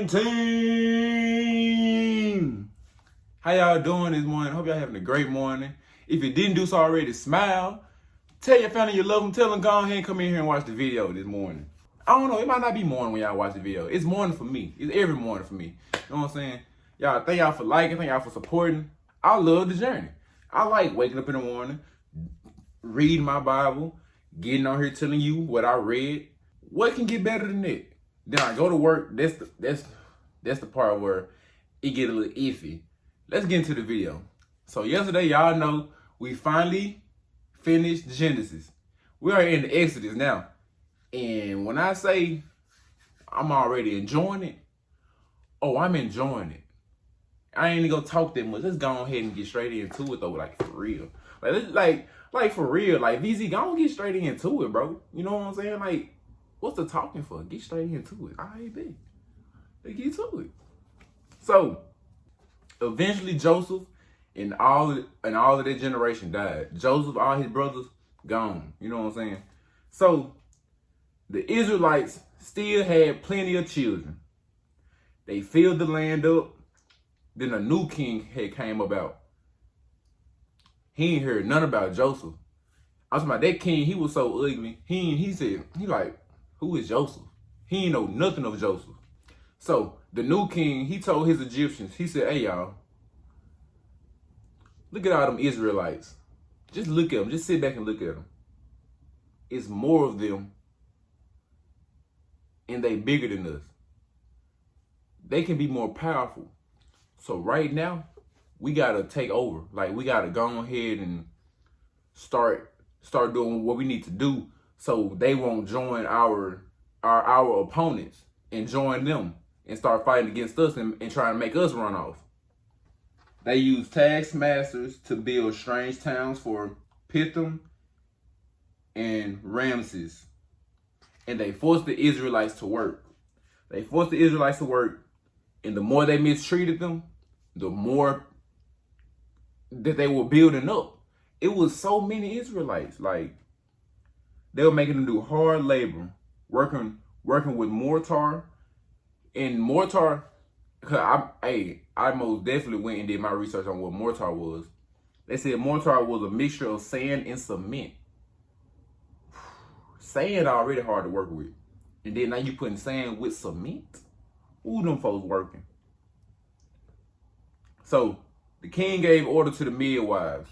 Dream Team! How y'all doing this morning? Hope y'all having a great morning. If you didn't do so already, smile. Tell your family you love them. Tell them go ahead and come in here and watch the video this morning. I don't know, it might not be morning when y'all watch the video. It's morning for me. It's every morning for me. You know what I'm saying? Y'all, thank y'all for liking, thank y'all for supporting. I love the journey. I like waking up in the morning, reading my Bible, getting on here telling you what I read. What can get better than that? Then I go to work. That's the part where it get a little iffy. Let's get into the video. So yesterday, y'all know we finally finished Genesis. We are in the Exodus now. And when I say I'm already enjoying it, oh, I'm enjoying it. I ain't gonna talk that much. Let's go ahead and get straight into it though, like for real. Like for real. Like VZ, go on get straight into it, bro. You know what I'm saying? Like, what's the talking for? Get straight into it. I ain't big. Let's get to it. So, eventually Joseph and all of their generation died. Joseph, all his brothers, gone. You know what I'm saying? So, the Israelites still had plenty of children. They filled the land up. Then a new king had came about. He ain't heard none about Joseph. I was talking about that king, he was so ugly. He said, who is Joseph? He ain't know nothing of Joseph. So the new king, he told his Egyptians, he said, hey y'all, look at all them Israelites. Just look at them. Just sit back and look at them. It's more of them and they bigger than us. They can be more powerful. So right now, we gotta take over. Like we gotta go ahead and start doing what we need to do so they won't join our opponents and join them and start fighting against us and trying to make us run off. They use taskmasters to build strange towns for Pithom and Ramses. And they forced the Israelites to work. And the more they mistreated them, the more that they were building up. It was so many Israelites. Like, they were making them do hard labor, working with mortar. And mortar, cause I most definitely went and did my research on what mortar was. They said mortar was a mixture of sand and cement. Sand already hard to work with. And then now you putting sand with cement? Ooh, them folks working. So the king gave order to the midwives.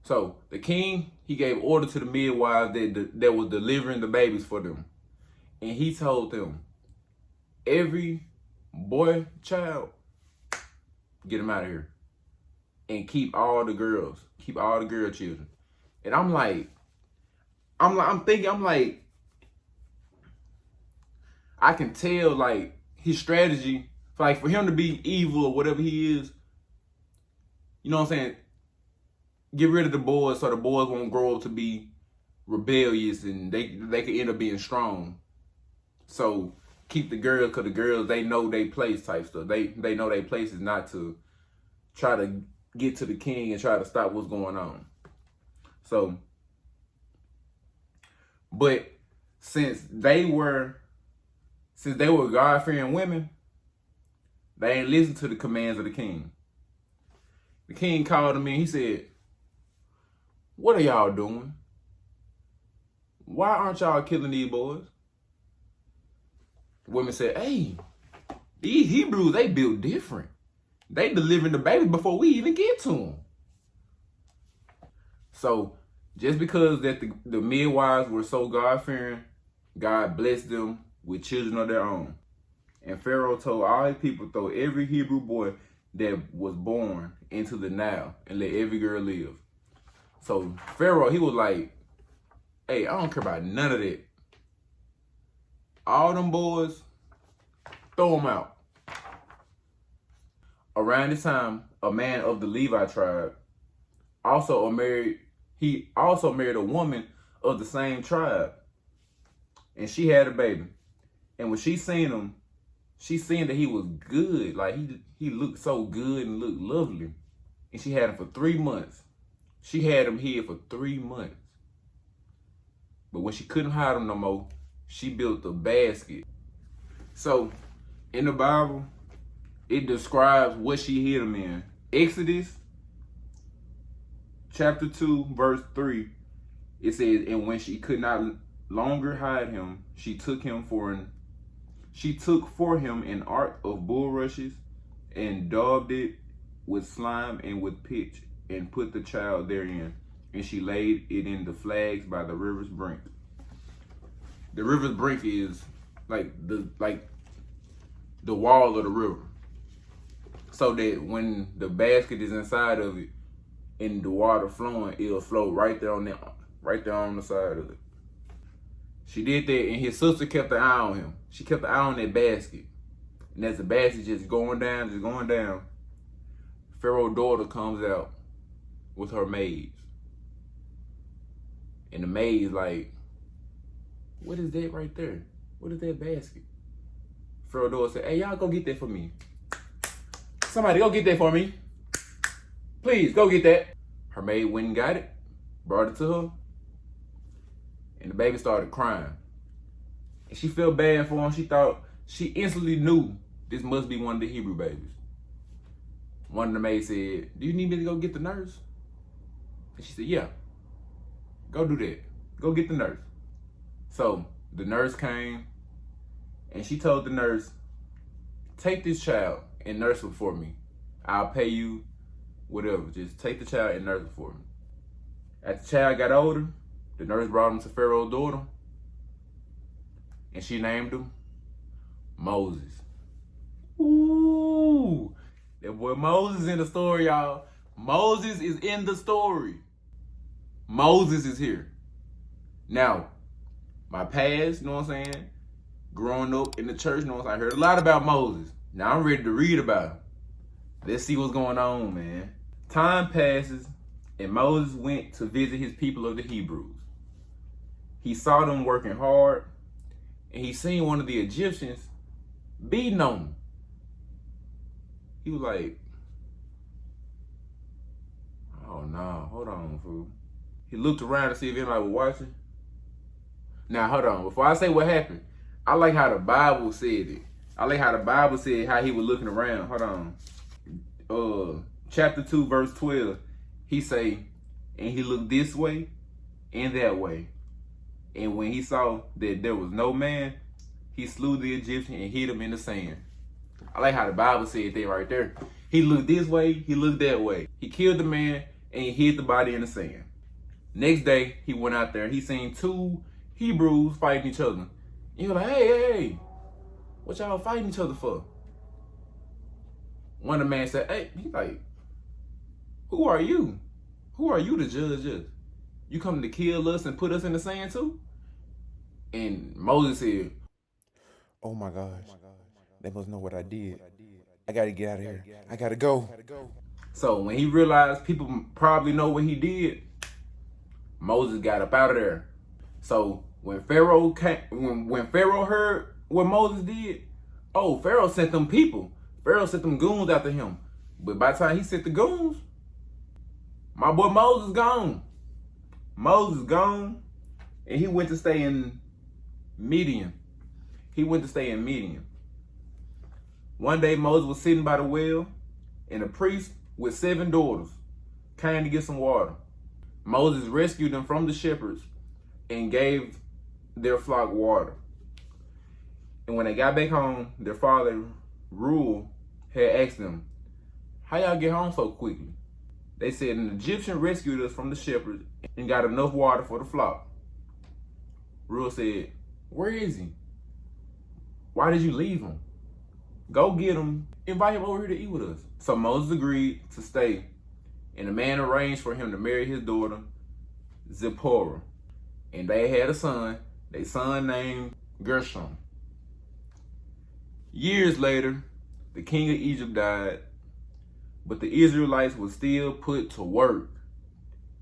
So the king, he gave order to the midwives that was delivering the babies for them. And he told them, every boy, child, get them out of here. And keep all the girl children. And I'm thinking, I can tell like his strategy, like for him to be evil or whatever he is, you know what I'm saying? Get rid of the boys so the boys won't grow up to be rebellious and they could end up being strong. So keep the girls, because the girls, they know they place type stuff. They know their place is not to try to get to the king and try to stop what's going on. So, but since they were God-fearing women, they ain't listen to the commands of the king. The king called them in. He said, what are y'all doing? Why aren't y'all killing these boys? The women said, hey, these Hebrews, they built different. They delivering the baby before we even get to them. So just because that the midwives were so God-fearing, God blessed them with children of their own. And Pharaoh told all his people, throw every Hebrew boy that was born into the Nile and let every girl live. So Pharaoh, he was like, hey, I don't care about none of that. All them boys, throw them out. Around this time, a man of the Levi tribe he also married a woman of the same tribe. And she had a baby. And when she seen him, she seen that he was good. Like he looked so good and looked lovely. And she had him for 3 months. She had him here for 3 months. But when she couldn't hide him no more, she built a basket So in the Bible, it describes what she hid him in. Exodus chapter 2, verse 3, it says, and when she could not longer hide him, she took for him an ark of bulrushes and daubed it with slime and with pitch, and put the child therein, and she laid it in the flags by the river's brink. The river's brink is like the wall of the river, so that when the basket is inside of it and the water flowing, it'll flow right there on the side of it. She did that, and his sister kept an eye on him. She kept an eye on that basket, and as the basket just going down, Pharaoh's daughter comes out with her maids, and the maid's like, "What is that right there? What is that basket?" Pharaoh's daughter said, "Hey, y'all go get that for me. Somebody go get that for me. Please, go get that." Her maid went and got it, brought it to her, and the baby started crying. And she felt bad for him. She instantly knew this must be one of the Hebrew babies. One of the maids said, "Do you need me to go get the nurse?" And she said, "Yeah, go do that. Go get the nurse." So the nurse came, and she told the nurse, "Take this child and nurse him for me. I'll pay you whatever. Just take the child and nurse him for me." As the child got older, the nurse brought him to Pharaoh's daughter, and she named him Moses. Ooh, that boy Moses in the story, y'all. Moses is in the story. Moses is here. Now, my past, you know what I'm saying? Growing up in the church, you know what I'm saying? I heard a lot about Moses. Now I'm ready to read about him. Let's see what's going on, man. Time passes, and Moses went to visit his people of the Hebrews. He saw them working hard, and he seen one of the Egyptians beating on him. He was like, "Oh no, hold on, fool." He looked around to see if anybody was watching. Now, hold on. Before I say what happened, I like how the Bible said it. I like how the Bible said how he was looking around. Hold on. Chapter 2, verse 12. He say, and he looked this way and that way. And when he saw that there was no man, he slew the Egyptian and hid him in the sand. I like how the Bible said that right there. He looked this way, he looked that way. He killed the man and he hid the body in the sand. Next day, he went out there and he seen two Hebrews fighting each other. He was like, hey, what y'all fighting each other for? One of the men said, hey, he's like, who are you? Who are you to judge us? You come to kill us and put us in the sand too? And Moses said, Oh my gosh, they must know what I did. I gotta get out of here. I gotta go. so when he realized people probably know what he did, Moses got up out of there. So when Pharaoh when Pharaoh heard what Moses did, oh, Pharaoh sent them people. Pharaoh sent them goons after him. But by the time he sent the goons, my boy Moses gone. Moses gone, and he went to stay in Midian. One day Moses was sitting by the well, and a priest with 7 daughters came to get some water. Moses rescued them from the shepherds and gave their flock water. And when they got back home, their father, Reuel, had asked them, how y'all get home so quickly? They said, an Egyptian rescued us from the shepherds and got enough water for the flock. Reuel said, where is he? Why did you leave him? Go get him, invite him over here to eat with us. So Moses agreed to stay, and the man arranged for him to marry his daughter, Zipporah. And they had a son, their son named Gershom. Years later, the king of Egypt died, but the Israelites were still put to work.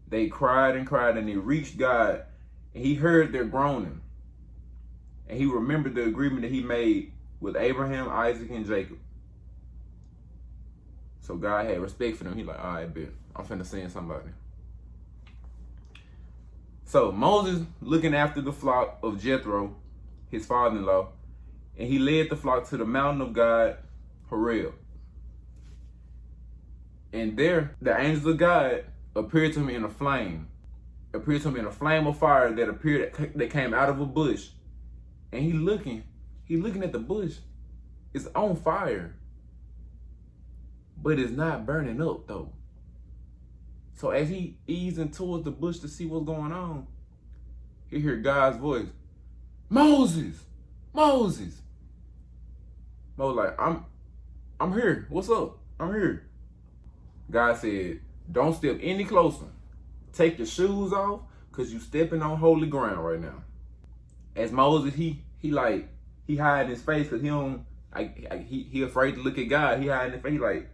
They cried and cried, and they reached God, and he heard their groaning. And he remembered the agreement that he made with Abraham, Isaac, and Jacob. So God had respect for them. He's like, all right, bet. I'm finna send somebody. So Moses looking after the flock of Jethro, his father-in-law, and he led the flock to the mountain of God, Horeb. And there, the angels of God appeared to him in a flame. Appeared to him in a flame of fire that came out of a bush. And he looking at the bush. It's on fire. But it's not burning up though. So as he easing towards the bush to see what's going on, he hear God's voice. Moses! Moses! Moses like, I'm here. What's up? I'm here. God said, don't step any closer. Take your shoes off, because you stepping on holy ground right now. As Moses, he hiding his face because he afraid to look at God. He hiding his face.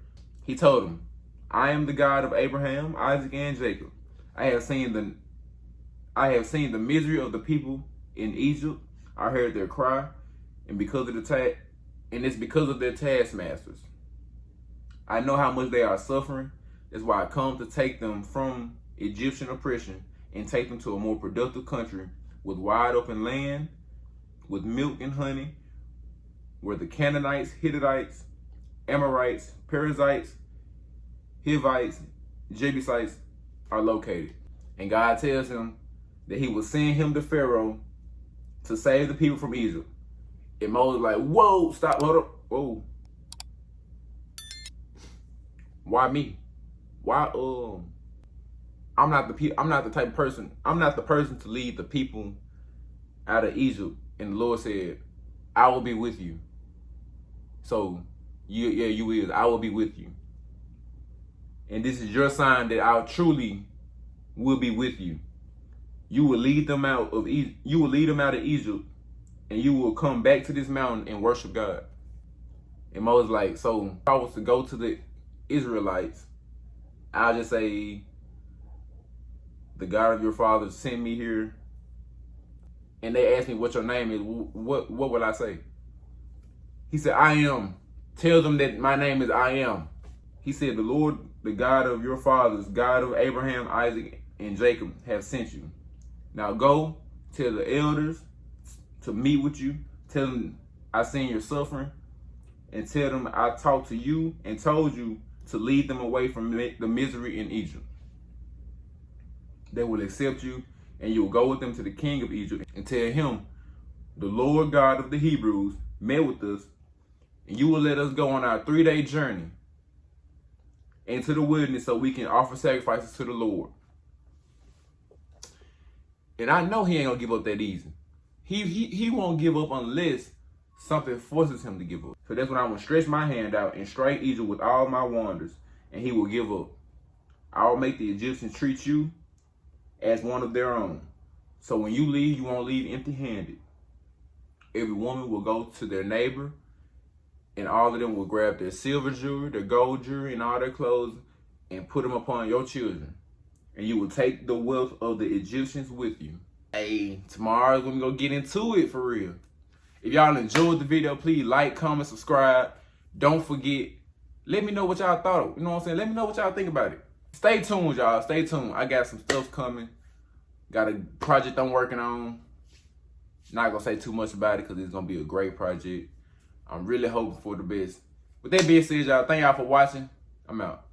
He told him, I am the God of Abraham, Isaac, and Jacob. I have seen the misery of the people in Egypt. I heard their cry, and it's because of their taskmasters. I know how much they are suffering. That's why I come to take them from Egyptian oppression and take them to a more productive country with wide open land, with milk and honey, where the Canaanites, Hittites, Amorites, Perizzites, Hivites, Jebusites are located. And God tells him that he will send him to Pharaoh to save the people from Egypt. And Moses like, whoa, stop, hold up, whoa. Why me? Why I'm not the type of person. I'm not the person to lead the people out of Egypt. And the Lord said, I will be with you. So you will. I will be with you. And this is your sign that I truly will be with you. You will lead them out of Egypt. You will lead them out of Egypt, and you will come back to this mountain and worship God. And Moses like, so if I was to go to the Israelites, I'll just say, the God of your fathers sent me here. And they asked me what your name is. What would I say? He said, I am. Tell them that my name is I am. He said, the Lord, the God of your fathers, God of Abraham, Isaac, and Jacob, have sent you. Now go tell the elders to meet with you. Tell them I seen your suffering. And tell them I talked to you and told you to lead them away from the misery in Egypt. They will accept you, and you will go with them to the king of Egypt and tell him, the Lord God of the Hebrews met with us, and you will let us go on our 3-day journey into the wilderness so we can offer sacrifices to the Lord. And I know he ain't gonna give up that easy. He won't give up unless something forces him to give up. So that's when I will stretch my hand out and strike Egypt with all my wonders, and he will give up. I will make the Egyptians treat you as one of their own. So when you leave, you won't leave empty-handed. Every woman will go to their neighbor, and all of them will grab their silver jewelry, their gold jewelry, and all their clothes, and put them upon your children. And you will take the wealth of the Egyptians with you. Hey, tomorrow we're gonna get into it for real. If y'all enjoyed the video, please like, comment, subscribe. Don't forget, let me know what y'all thought. You know what I'm saying? Let me know what y'all think about it. Stay tuned, y'all. Stay tuned. I got some stuff coming. Got a project I'm working on. Not gonna say too much about it because it's gonna be a great project. I'm really hoping for the best. With that being said, y'all, thank y'all for watching. I'm out.